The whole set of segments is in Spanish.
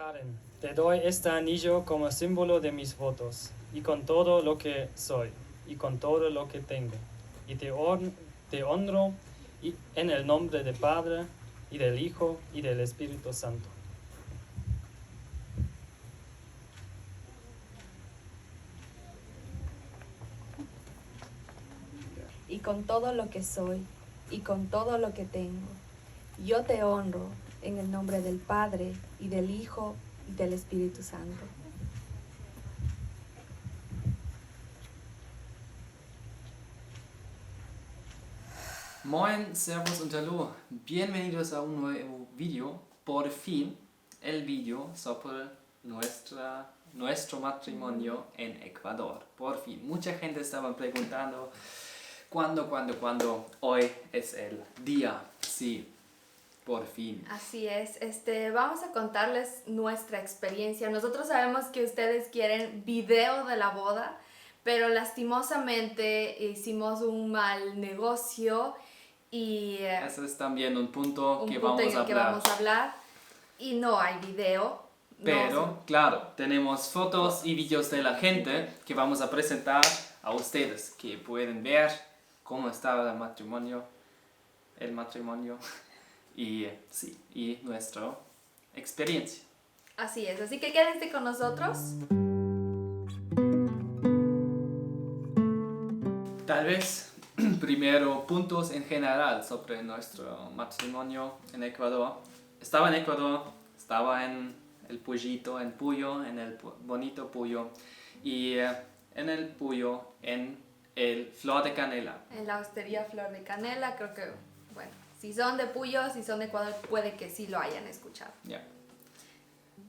Karen, te doy este anillo como símbolo de mis votos, y con todo lo que soy, y con todo lo que tengo, y te honro en el nombre del Padre, y del Hijo, y del Espíritu Santo. Y con todo lo que soy, y con todo lo que tengo, yo te honro en el nombre del Padre, y del Hijo, y del Espíritu Santo. Moin, Servus und Hallo. Bienvenidos a un nuevo video. Por fin, el video sobre nuestro matrimonio en Ecuador. Por fin. Mucha gente estaba preguntando cuándo. Hoy es el día. Sí, por fin. Así es, vamos a contarles nuestra experiencia. Nosotros sabemos que ustedes quieren video de la boda, pero lastimosamente hicimos un mal negocio y Ese es también un punto un que punto vamos en a el que hablar. vamos a hablar y no hay video. Pero, claro, tenemos fotos y vídeos de la gente que vamos a presentar a ustedes, que pueden ver cómo estaba el matrimonio y nuestra experiencia. Así es, así que quédense con nosotros. Tal vez primero puntos en general sobre nuestro matrimonio en Ecuador. Estaba en Ecuador, estaba en el Puyito, en Puyo, en el bonito Puyo, y en el Puyo, en el Flor de Canela. En la hostería Flor de Canela, creo que, bueno, si son de Puyo, si son de Ecuador, puede que sí lo hayan escuchado. Yeah.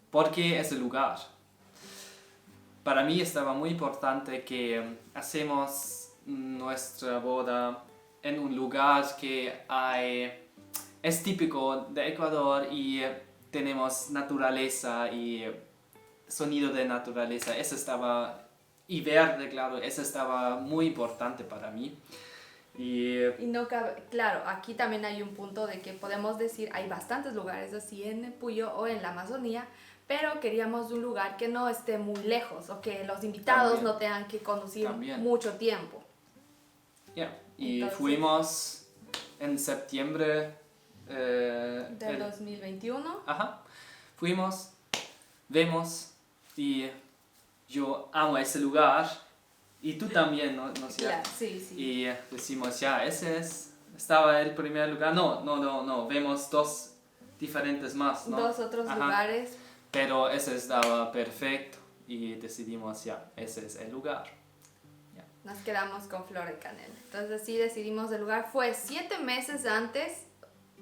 ¿Por qué ese lugar? Para mí estaba muy importante que hacemos nuestra boda en un lugar que es típico de Ecuador y tenemos naturaleza y sonido de naturaleza. Y verde, claro, eso estaba muy importante para mí. Y no cabe, claro, aquí también hay un punto de que podemos decir, hay bastantes lugares así en Puyo o en la Amazonía, pero queríamos un lugar que no esté muy lejos o que los invitados también, no tengan que conducir también. mucho tiempo. Y Entonces, fuimos en septiembre del 2021. Ajá, fuimos, vemos y yo amo ese lugar y tú también, ¿no es cierto? Claro, sí. Y decimos, ya, estaba el primer lugar. No, vemos dos diferentes más, ¿no? Dos otros lugares. Pero ese estaba perfecto y decidimos, ya, ese es el lugar. Ya. Nos quedamos con Flor de Canela. Entonces sí decidimos el lugar. Fue 7 meses antes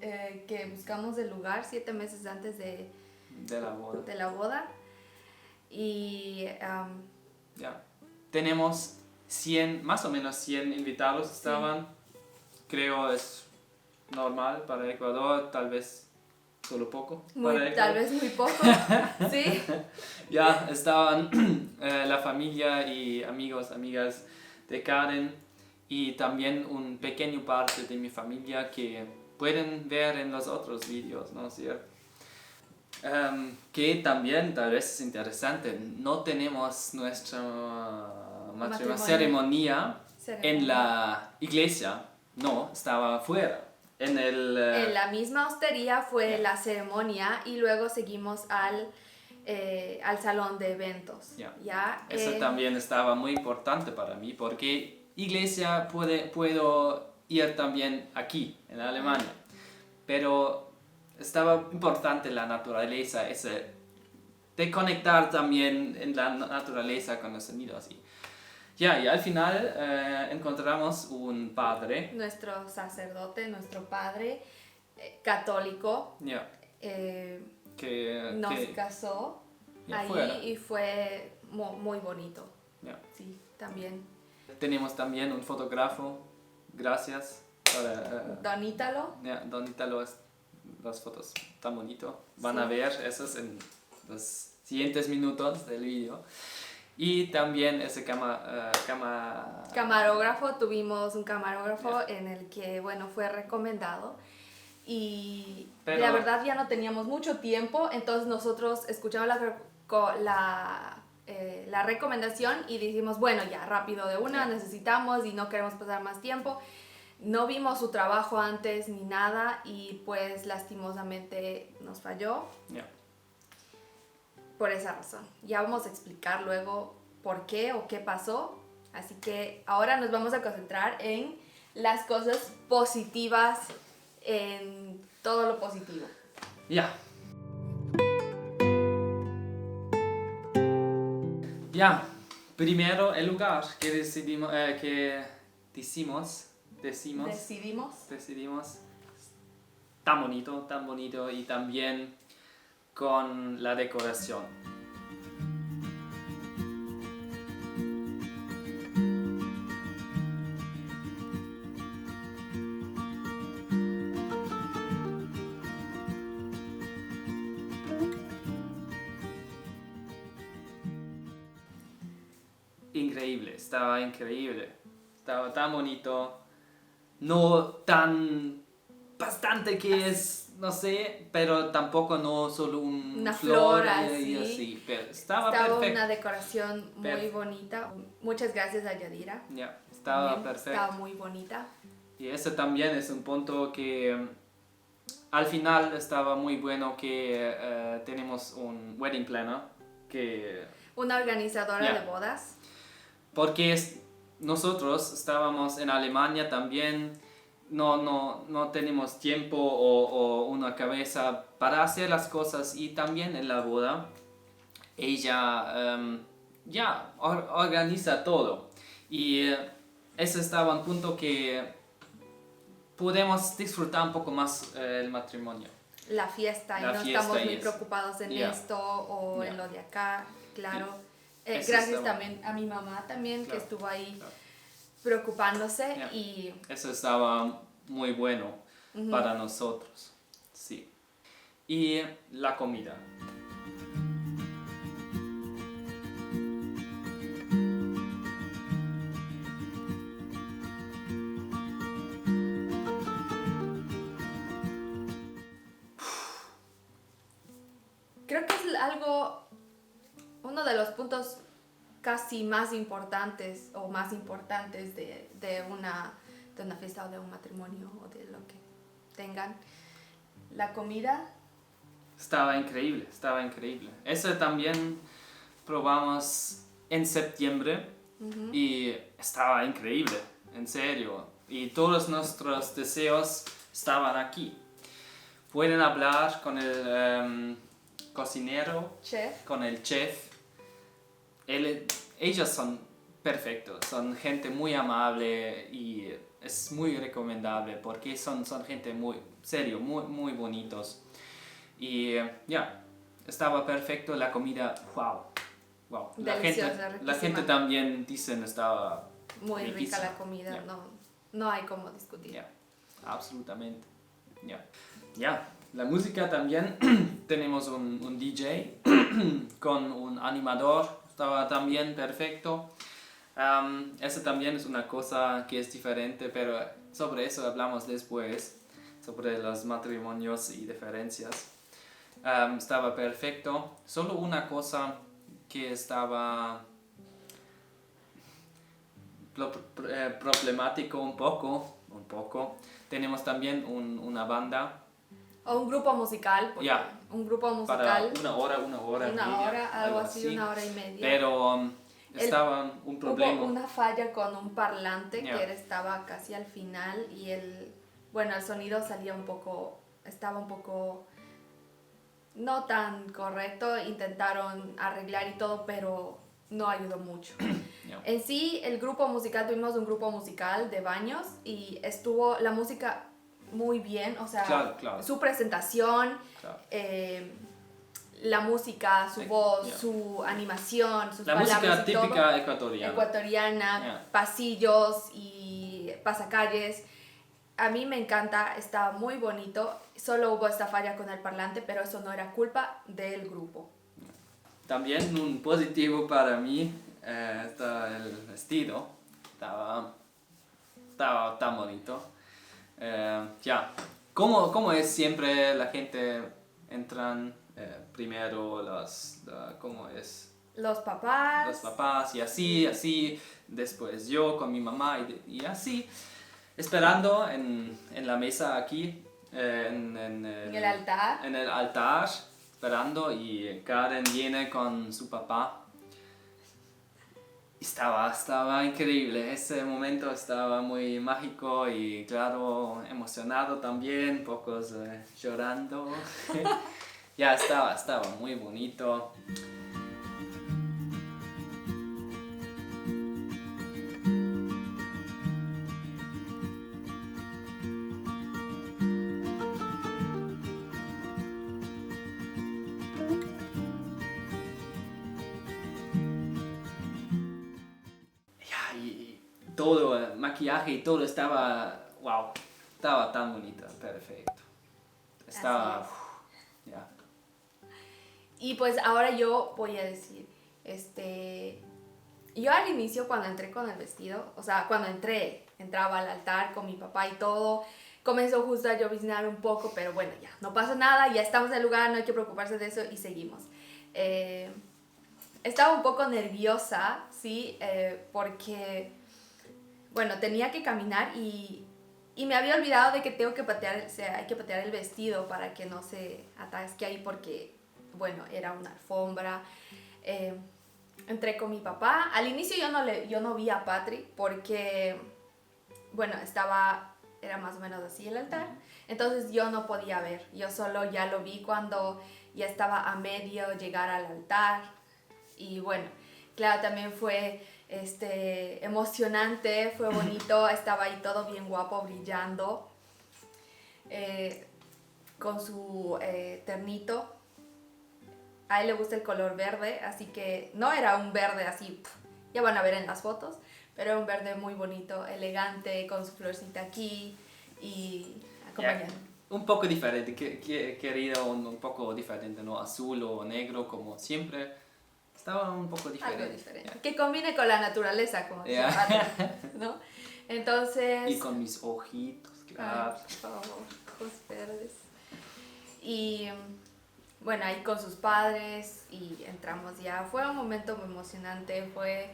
que buscamos el lugar, 7 meses antes de la boda. Y ya. Tenemos más o menos 100 invitados estaban. Creo es normal para Ecuador, tal vez solo poco. Tal vez muy poco, sí. Ya estaban la familia y amigas de Karen y también un pequeño parte de mi familia que pueden ver en los otros vídeos, ¿no es cierto? Que también tal vez es interesante, no tenemos nuestra ceremonia en la iglesia, no, estaba afuera. En la misma hostería fue la ceremonia y luego seguimos al salón de eventos. Eso también estaba muy importante para mí porque iglesia puedo ir también aquí, en Alemania, pero estaba importante la naturaleza, de conectar también en la naturaleza con los sonidos así. Y al final encontramos un padre. Nuestro sacerdote, nuestro padre católico, que nos casó ahí fuera. Y fue muy bonito. Sí, también. Tenemos también un fotógrafo, gracias. Don Ítalo. Don Ítalo, las fotos tan bonito. Van a ver esos en los siguientes minutos del video. Y también ese camarógrafo, tuvimos un camarógrafo en el que, bueno, fue recomendado. y Pero- la verdad ya no teníamos mucho tiempo, entonces nosotros escuchamos la recomendación y dijimos, bueno, ya rápido de una, necesitamos y no queremos pasar más tiempo. No vimos su trabajo antes ni nada y pues lastimosamente nos falló Ya. por esa razón. Ya vamos a explicar luego por qué o qué pasó. Así que ahora nos vamos a concentrar en las cosas positivas, en todo lo positivo. Ya. Ya. Primero el lugar que decidimos, decidimos. Tan bonito y también con la decoración. Estaba increíble, estaba tan bonito, no tan bastante que es, no sé, pero tampoco no solo Una flor flor y así. así, pero estaba Estaba perfecto. una decoración muy Perfecto. bonita. Muchas gracias a Yadira. Ya, estaba También perfecto. Estaba muy bonita. Y ese también es un punto que al final estaba muy bueno que tenemos un wedding planner que Una organizadora Ya. de bodas. porque nosotros estábamos en Alemania también, no tenemos tiempo o una cabeza para hacer las cosas y también en la boda ella organiza todo y ese estaba un punto que podemos disfrutar un poco más el matrimonio. La fiesta y La no fiesta estamos y muy eso. preocupados en Ya. esto o Ya. en lo de acá, claro. Eso Gracias estaba- también a mi mamá también Claro, que estuvo ahí claro. preocupándose Ya. y Eso estaba muy bueno para nosotros, sí. Y la comida. creo que es uno de los puntos casi más importantes o más importantes de una fiesta o de un matrimonio o de lo que tengan. La comida, Estaba increíble. Eso también probamos en septiembre y estaba increíble, en serio. Y todos nuestros deseos estaban aquí. Pueden hablar con el cocinero, chef, con el chef. Ellos son perfectos, son gente muy amable y es muy recomendable porque son gente muy serio, muy bonitos. Y estaba perfecto la comida, wow. Deliciosa, La gente riquísima. también dicen estaba muy rica riquísima. la comida, Ya. no hay como discutir. Ya, absolutamente. Ya, la música también. Tenemos un DJ con un animador. Estaba también perfecto. Eso también es una cosa que es diferente, pero sobre eso hablamos después, sobre los matrimonios y diferencias. Estaba perfecto. Solo una cosa que estaba problemático un poco. Tenemos también una banda O un grupo musical, porque Ya. un grupo para musical, una hora y media, algo así, 1 hora y media. Pero estaba un problema. Hubo una falla con un parlante Ya. que estaba casi al final y el sonido estaba un poco no tan correcto. Intentaron arreglar y todo, pero no ayudó mucho. Ya. En sí, tuvimos un grupo musical de baños y estuvo la música muy bien, o sea, Claro. su presentación, Claro. la música, su Sí, voz, ya. su animación, sus La palabras música y todo, típica ecuatoriana. ecuatoriana, Ya. pasillos y pasacalles. A mí me encanta, está muy bonito. Solo hubo esta falla con el parlante, pero eso no era culpa del grupo. También un positivo para mí está el vestido. Estaba tan bonito. ¿Cómo es siempre la gente entran primero ¿cómo es? Los papás. Los papás y así, después yo con mi mamá y así, esperando en la mesa aquí, en el altar. En el altar, esperando y Karen viene con su papá. Estaba increíble, ese momento estaba muy mágico y claro, emocionado también, pocos llorando. Ya estaba muy bonito. Ya, y todo, el maquillaje y todo wow, estaba tan bonito, perfecto. Estaba, Así ya. Y pues ahora yo voy a decir, yo al inicio cuando entré con el vestido, o sea, cuando entraba al altar con mi papá y todo, comenzó justo a lloviznar un poco, pero bueno, ya, no pasa nada, ya estamos en el lugar, no hay que preocuparse de eso y seguimos. Estaba un poco nerviosa, ¿sí? Porque, bueno, tenía que caminar y me había olvidado de que tengo que hay que patear el vestido para que no se atasque ahí porque, bueno, era una alfombra. Entré con mi papá. Al inicio yo no vi a Patri porque, bueno, era más o menos así el altar. Entonces yo no podía ver. Yo solo ya lo vi cuando ya estaba a medio llegar al altar. Y bueno, claro, también fue emocionante, fue bonito. Estaba ahí todo bien guapo, brillando. Con su ternito. A él le gusta el color verde, así que no era un verde así, ya van a ver en las fotos, pero era un verde muy bonito, elegante, con su florcita aquí y acompañando. Un poco diferente, querido, un poco diferente, ¿no? Azul o negro como siempre. Estaba un poco diferente. Algo diferente. Yeah. Que combine con la naturaleza, como decía Patri, ¿no? Entonces... Y con mis ojitos, claro. Ay, por favor, ojos verdes. Y... bueno, ahí con sus padres y entramos ya. Fue un momento muy emocionante, fue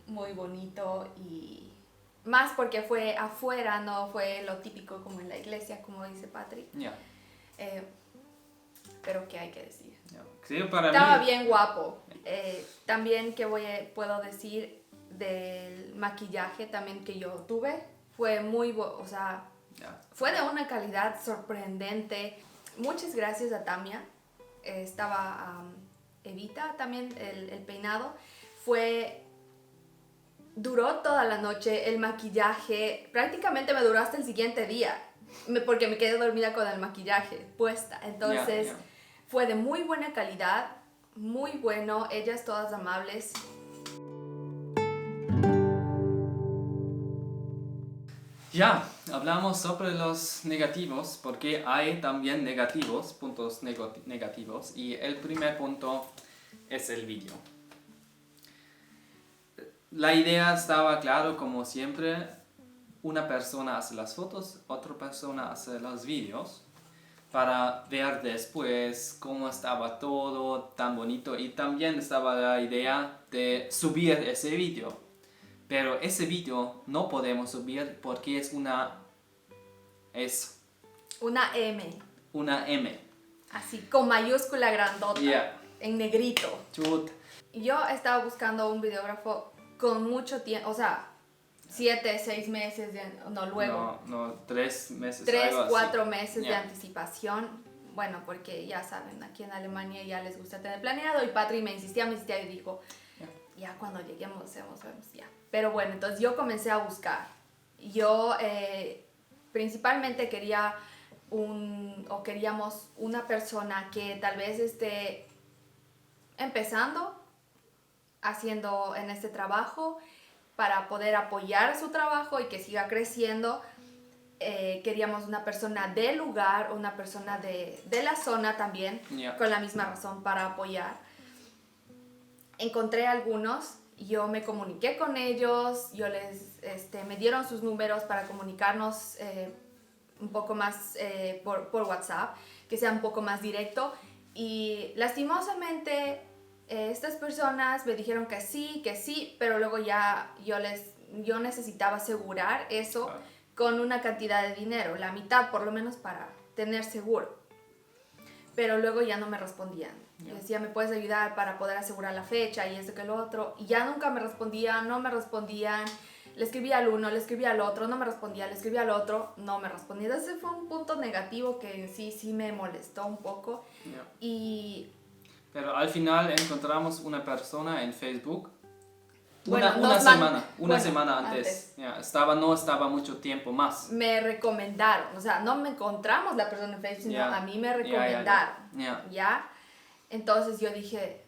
muy bonito y más porque fue afuera, no fue lo típico como en la iglesia, como dice Patri. Yeah. Pero ¿qué hay que decir? Yeah. Sí, para Estaba mí... bien guapo. También que puedo decir del maquillaje también que yo tuve, fue muy, o sea, yeah. Fue de una calidad sorprendente. Muchas gracias a Tamia. Estaba Evita también, el peinado. Duró toda la noche, el maquillaje prácticamente me duró hasta el siguiente día, porque me quedé dormida con el maquillaje puesta. Entonces fue de muy buena calidad, muy bueno, ellas todas amables. Ya, hablamos sobre los negativos, porque hay también puntos negativos, y el primer punto es el vídeo. La idea estaba claro, como siempre, una persona hace las fotos, otra persona hace los vídeos, para ver después cómo estaba todo tan bonito, y también estaba la idea de subir ese vídeo. Pero ese vídeo no podemos subir porque es una M. Una M. Así, con mayúscula grandota. Yeah. En negrito. Chut. Yo estaba buscando un videógrafo con mucho tiempo, o sea, 7, 6 meses, No, 3 meses. 3, 4 meses Yeah. de anticipación. Bueno, porque ya saben, aquí en Alemania ya les gusta tener planeado y Patri me insistía y dijo, ya cuando lleguemos vemos ya. Pero bueno, entonces yo comencé a buscar. Yo principalmente queríamos una persona que tal vez esté empezando haciendo en este trabajo para poder apoyar su trabajo y que siga creciendo. Queríamos una persona del lugar, una persona de la zona también, con la misma razón para apoyar. Encontré algunos, yo me comuniqué con ellos, me dieron sus números para comunicarnos un poco más por WhatsApp, que sea un poco más directo. Y lastimosamente estas personas me dijeron que sí, pero luego ya yo necesitaba asegurar eso Claro. con una cantidad de dinero, la mitad por lo menos para tener seguro. Pero luego ya no me respondían. Yo decía, ¿me puedes ayudar para poder asegurar la fecha y esto que lo otro? Y ya nunca me respondían, no me respondían. Le escribí al uno, le escribí al otro, no me respondía, le escribí al otro, no me respondía. Ese fue un punto negativo que en sí me molestó un poco. Ya. Y Pero al final encontramos una persona en Facebook. Bueno, Una semana antes. Ya, no estaba mucho tiempo más. me recomendaron, o sea, no me encontramos la persona en Facebook, sino Ya. a mí me recomendaron. Ya. ¿Ya? Entonces yo dije,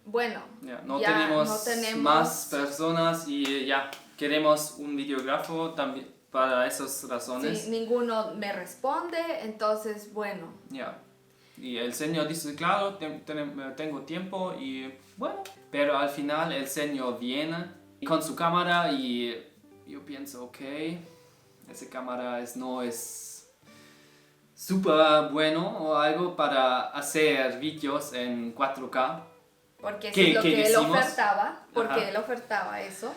bueno, No ya tenemos no tenemos más personas y ya queremos un videógrafo también para esas razones. Sí, ninguno me responde, entonces bueno. Ya. Y el señor dice, claro, tengo tiempo y bueno. Pero al final el señor viene con su cámara y yo pienso, ok, esa cámara no es súper bueno o algo para hacer vídeos en 4K. Porque eso ¿Qué- es lo qué que él decimos? ofertaba, porque Ajá. él ofertaba eso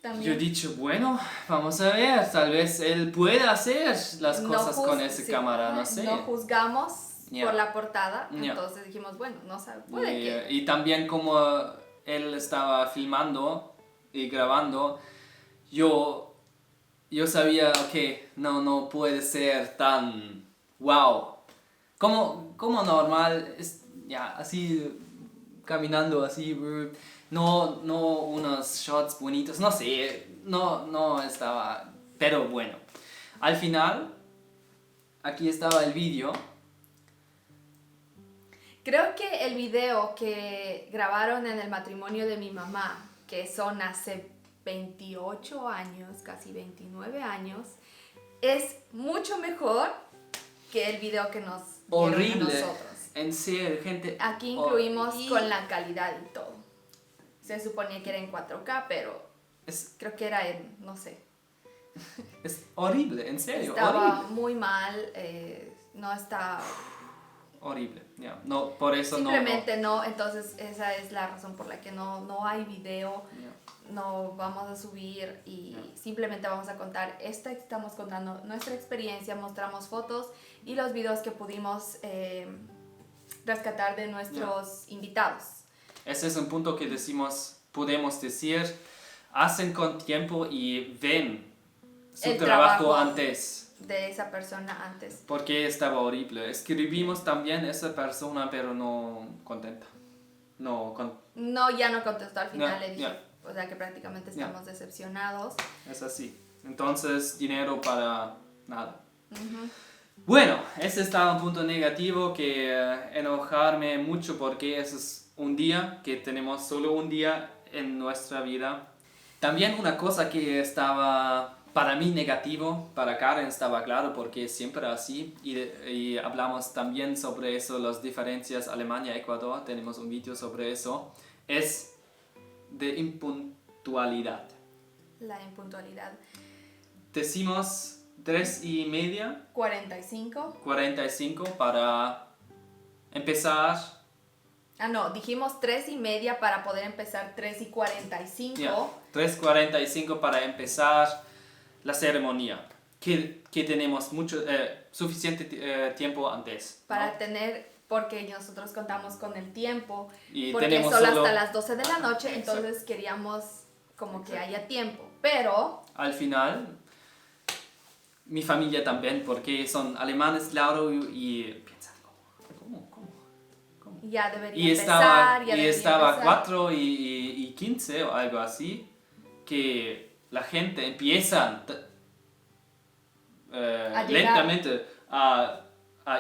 también. Yo he dicho, bueno, vamos a ver, tal vez él pueda hacer las No cosas con esa sí, cámara, ajá, no sé. No juzgamos Ya. por la portada, Ya. entonces dijimos, bueno, no sabe, puede Y, que... y también como él estaba filmando y grabando, yo sabía que no puede ser tan wow. Como normal, ya, así caminando así, no unos shots bonitos, no sé, no estaba, pero bueno. Al final, aquí estaba el vídeo. Creo que el video que grabaron en el matrimonio de mi mamá, que son hace 28 años, casi 29 años, es mucho mejor que el video que nos dieron a Horrible. nosotros. En serio, gente. Aquí incluimos horrible. con la calidad y todo. Se suponía que era en 4K, pero Es, creo que era en, no sé. es horrible, en serio, Estaba horrible. muy mal, no está... Horrible, ya. No, por eso Simplemente no, entonces esa es la razón por la que no hay video, Ya. no vamos a subir y Ya. simplemente vamos a contar, estamos contando nuestra experiencia, mostramos fotos y los videos que pudimos rescatar de nuestros invitados. Ese es un punto que podemos decir, hacen con tiempo y ven su El trabajo trabajo. antes. De esa persona antes. Porque estaba horrible. Escribimos también esa persona, pero no contenta. No, ya no contestó al final, No, le dije, ya. o sea que prácticamente estamos decepcionados. Es así. Entonces, dinero para nada. Ujú. Bueno, ese estaba un punto negativo que enojarme mucho porque ese es un día que tenemos solo un día en nuestra vida. También una cosa que estaba para mí negativo, para Karen estaba claro porque es siempre así y hablamos también sobre eso, las diferencias Alemania-Ecuador, tenemos un vídeo sobre eso, es de impuntualidad. La impuntualidad. Decimos 3:30, 45. 45 para empezar. Ah, no, dijimos 3:30 para poder empezar 3:45. Ya, 3:45 para empezar la ceremonia. Que tenemos suficiente tiempo antes. ¿no? Para tener, porque nosotros contamos con el tiempo, Y porque tenemos solo solo- hasta las 12 de la noche, Exacto. entonces queríamos como que Exacto. haya tiempo. Pero Al final, mi familia también, porque son alemanes, claro, y piensan, ¿cómo? ya debería Y empezar, ya debería estaba empezar. 4:15 o algo así, que la gente empieza llegar. lentamente a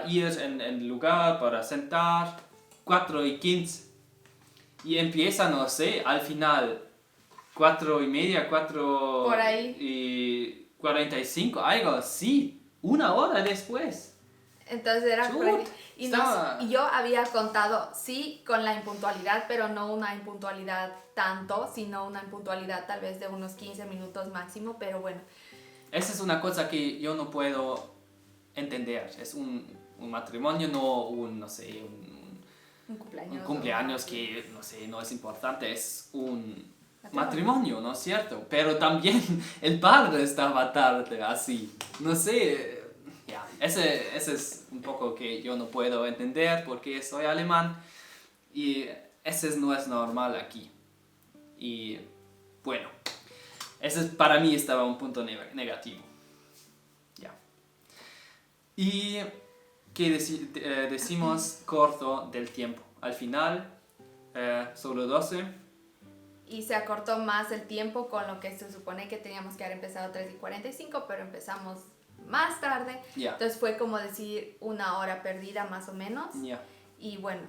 ir en el lugar para sentar, 4:15. Y empieza, no sé, al final 4:30, Por ahí. 4:45, algo así, una hora después. Entonces era Chut, por ahí. Y, estaba- y yo había contado, sí, con la impuntualidad, pero no una impuntualidad tanto, sino una impuntualidad tal vez de unos 15 minutos máximo, pero bueno. Esa es una cosa que yo no puedo entender. Es un matrimonio, no un, no sé, Un cumpleaños. un cumpleaños que, no sé, no es importante, es un matrimonio, ¿no es cierto? Pero también el padre estaba tarde, así. No sé, ya, ese es un poco que yo no puedo entender porque soy alemán y ese no es normal aquí. Y bueno, ese para mí estaba un punto negativo. Ya. Y que decimos corto del tiempo. Al final, solo 12. Y se acortó más el tiempo con lo que se supone que teníamos que haber empezado 3:45, pero empezamos más tarde. Ya. Entonces fue como decir 1 hora perdida más o menos. Ya. Y bueno,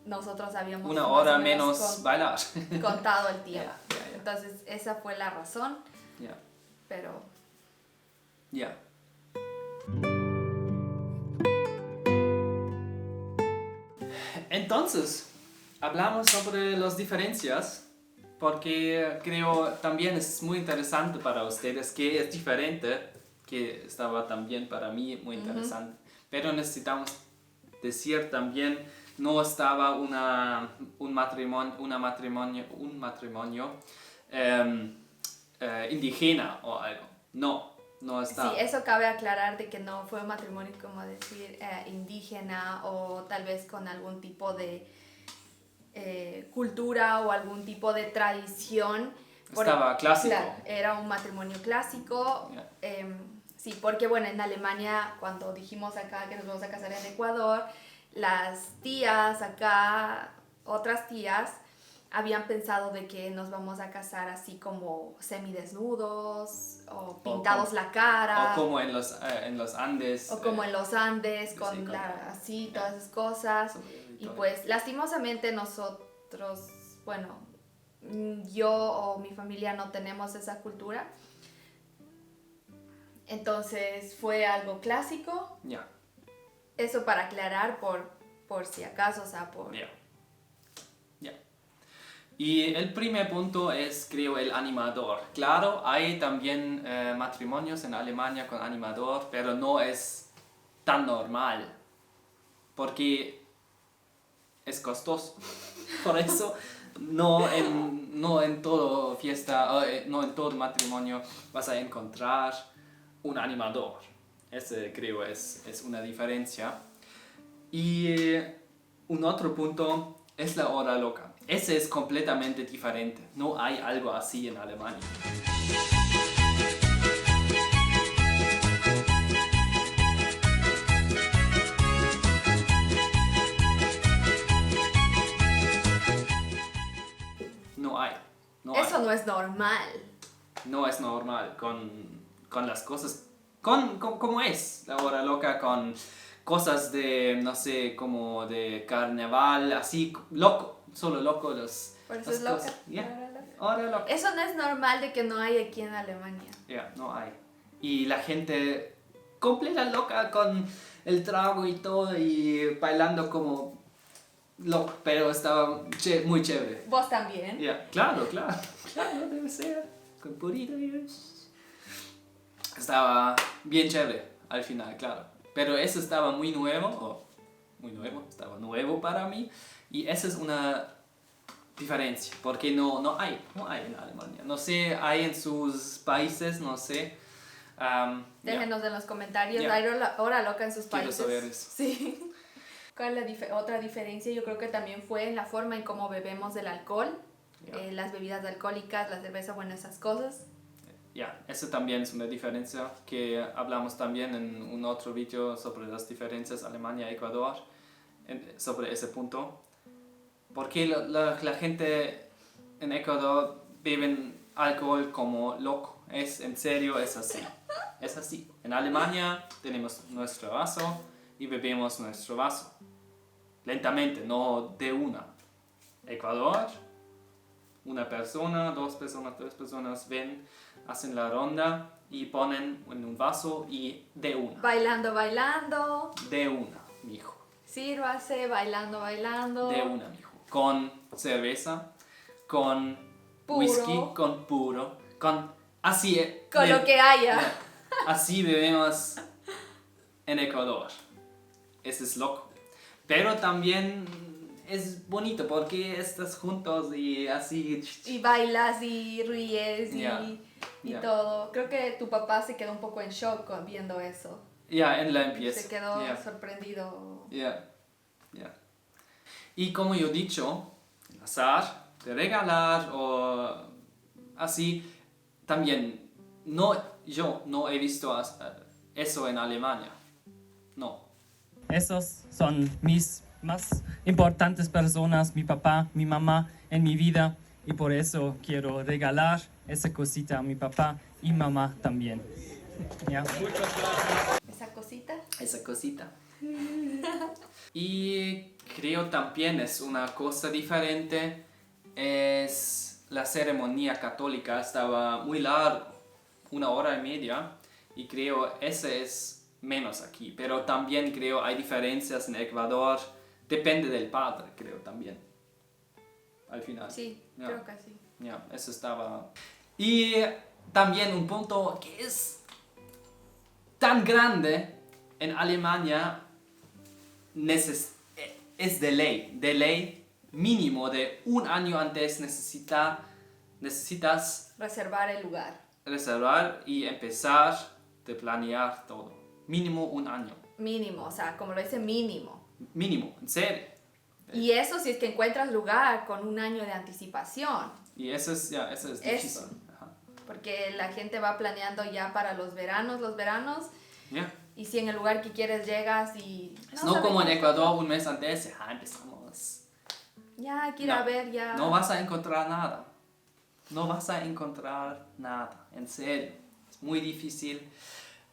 nosotros habíamos 1 más hora o menos menos bailar. contado el tiempo. Ya. Entonces esa fue la razón, Ya. pero Ya. Entonces, hablamos sobre las diferencias porque creo también es muy interesante para ustedes que es diferente, que estaba también para mí muy interesante. Pero necesitamos decir también, no estaba un matrimonio indígena o algo. No estaba. sí, eso cabe aclarar de que no fue un matrimonio como decir indígena o tal vez con algún tipo de cultura o algún tipo de tradición. Estaba clásico. Claro, era un matrimonio clásico. Yeah. Sí, porque bueno, en Alemania, cuando dijimos acá que nos vamos a casar en Ecuador, las tías acá, otras tías, habían pensado de que nos vamos a casar así como semidesnudos o pintados la cara. O como en los Andes. O como en los Andes, con sí, así, todas esas cosas. Y pues lastimosamente nosotros, bueno, yo o mi familia no tenemos esa cultura. Entonces fue algo clásico. Ya. Yeah. Eso para aclarar por si acaso, o sea, por... Ya. Yeah. Y el primer punto es, creo, el animador. Claro, hay también matrimonios en Alemania con animador, pero no es tan normal. Porque es costoso. Por eso no en todo fiesta, no en todo matrimonio vas a encontrar un animador. Ese creo es una diferencia. Y un otro punto es la hora loca. Ese es completamente diferente. No hay algo así en Alemania. No hay. Eso no es normal. No es normal con las cosas, como es la hora loca, con cosas de, no sé, como de carnaval, así, loco, solo loco Por eso es loca. Yeah. Hora loca. Eso no es normal de que no hay aquí en Alemania. No hay. Y la gente completa loca con el trago y todo y bailando como loco, pero estaba muy chévere. ¿Vos también? Claro, debe ser. Con puritos. Estaba bien chévere al final, claro. Pero eso estaba muy nuevo, estaba nuevo para mí. Y esa es una diferencia, porque no hay en Alemania. No sé, hay en sus países, no sé. Déjenos en los comentarios, Yeah. ¿hay hora loca en sus Quiero países? saber eso. Sí. ¿Cuál es la otra diferencia? Yo creo que también fue en la forma en cómo bebemos el alcohol, las bebidas alcohólicas, la cerveza, bueno, esas cosas. Eso también es una diferencia que hablamos también en un otro vídeo sobre las diferencias Alemania-Ecuador, sobre ese punto. Porque la gente en Ecuador beben alcohol como loco. En serio, es así. Es así. En Alemania tenemos nuestro vaso y bebemos nuestro vaso. Lentamente, no de una. Ecuador, una persona, 2 personas, 3 personas hacen la ronda y ponen en un vaso y de una. Bailando. De una, mijo. Sírvase, bailando. De una, mijo. Con cerveza, con puro. whisky, con puro, con así. Con lo que haya. Así bebemos en Ecuador. Eso es loco. Pero también es bonito porque estás juntos y así. Y bailas y ríes Yeah, y yeah. todo. Creo que tu papá se quedó un poco en shock viendo eso. Ya, en la empieza. Se quedó Yeah. sorprendido. Yeah, yeah. Y como yo he dicho, el azar de regalar o así, también yo no he visto eso en Alemania. No. Esos son mis más importantes personas, mi papá, mi mamá en mi vida, y por eso quiero regalar esa cosita a mi papá y mamá también. ¿Ya? Esa cosita. Esa cosita. Y creo también es una cosa diferente, es la ceremonia católica, estaba muy largo, 1 hora y media, y creo ese es menos aquí, pero también creo hay diferencias en Ecuador, depende del padre, creo también, al final. Sí, Ya. creo que sí. Ya, eso estaba. Y también un punto que es tan grande en Alemania es de ley mínimo de 1 año antes necesitas Reservar el lugar. reservar y empezar de planear todo. Mínimo 1 año. Mínimo, o sea, como lo dice mínimo. Mínimo, en serio. Y eso si es que encuentras lugar con 1 año de anticipación. Y eso es difícil. Eso. Ajá. Porque la gente va planeando ya para los veranos. Ya. Y si en el lugar que quieres llegas y... No sabes como en qué- Ecuador un mes antes, empezamos. Ya, hay que ir a No, ver ya. No vas a encontrar nada. No vas a encontrar nada, en serio. Es muy difícil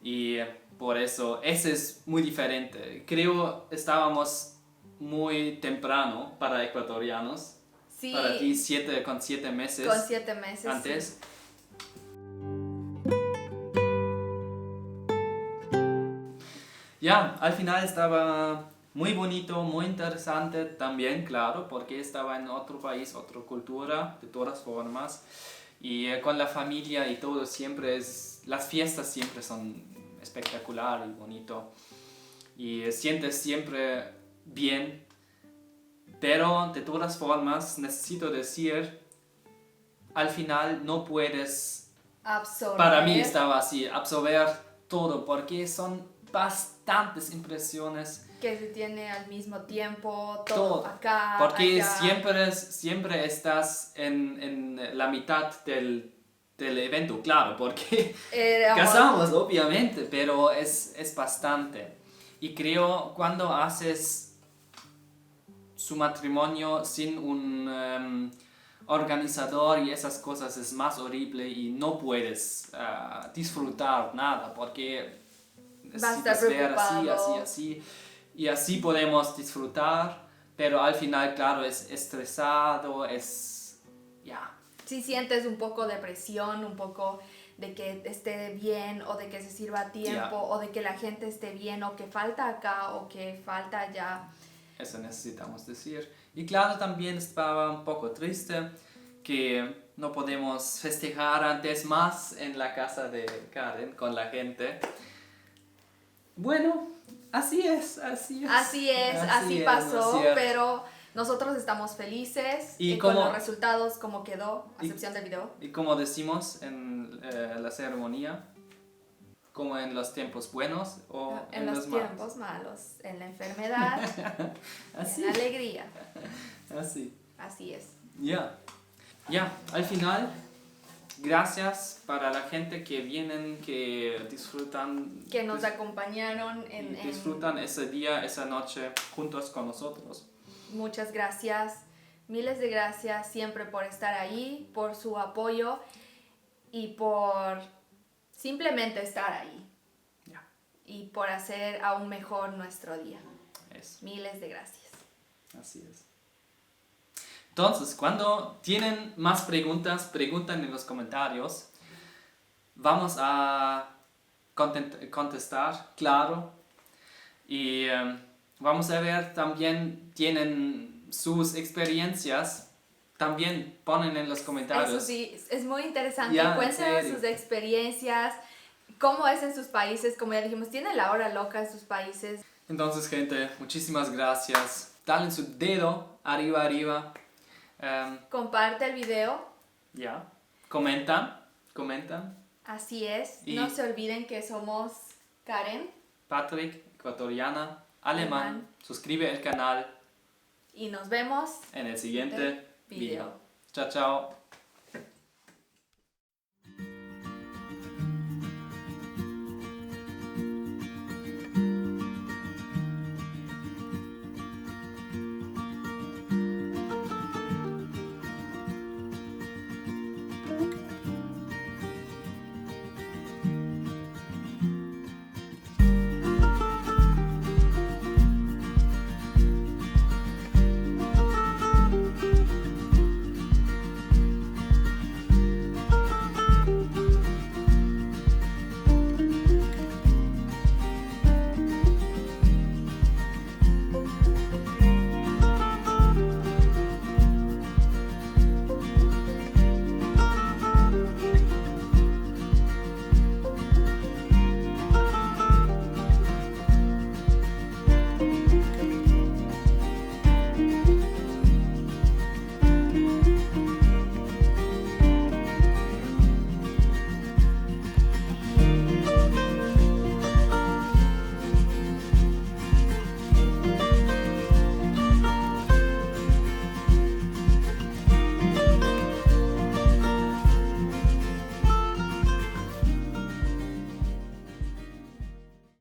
y por eso ese es muy diferente. Creo estábamos muy temprano para ecuatorianos. Sí, Para ti 7 meses con 7 meses. antes. Sí. Ya, al final estaba muy bonito, muy interesante también, claro, porque estaba en otro país, otra cultura, de todas formas. Y con la familia y todo las fiestas siempre son espectacular y bonito. Y sientes siempre bien. Pero de todas formas, necesito decir, al final no puedes, Absorber. para mí estaba así, absorber todo, porque son bastantes impresiones. Que se tiene al mismo tiempo, todo acá, Porque allá. siempre estás en la mitad del evento, claro, porque casamos, obviamente, pero es bastante. Y creo cuando haces su matrimonio sin un organizador y esas cosas es más horrible y no puedes disfrutar nada porque Vas a estar necesitas ver así, preocupado. así. Y así podemos disfrutar, pero al final, claro, es estresado, ya. Si sientes un poco de presión, un poco de que esté bien o de que se sirva a tiempo o de que la gente esté bien o que falta acá o que falta allá. Eso necesitamos decir. Y claro, también estaba un poco triste que no podemos festejar antes más en la casa de Karen con la gente. Bueno, así es. Así es, pasó, ¿no es cierto? pero nosotros estamos felices Y con como- los resultados como quedó, a excepción del video. Y como decimos en la ceremonia, como en los tiempos buenos o En los malos. tiempos malos, en la enfermedad, Así. en la alegría. Así. Así es. Ya, al final, gracias para la gente que vienen, que disfrutan. Que nos acompañaron en... disfrutan ese día, esa noche juntos con nosotros. Muchas gracias, miles de gracias siempre por estar ahí, por su apoyo y por simplemente estar ahí. Ya. Y por hacer aún mejor nuestro día. Eso, Miles de gracias. así es. Entonces, cuando tienen más preguntas, preguntan en los comentarios. Vamos a contestar, claro. Y vamos a ver también, tienen sus experiencias. También ponen en los comentarios. Eso sí, es muy interesante. Ya, en Cuéntenos serio. sus experiencias, cómo es en sus países. Como ya dijimos, tienen la hora loca en sus países. Entonces, gente, muchísimas gracias. Dale su dedo arriba, arriba. Comparte el video. Ya. Comentan. Así es. Y- No se olviden que somos Karen Patrick, ecuatoriana, alemán. Suscribe el canal y nos vemos en el siguiente video. video. Chao, chao.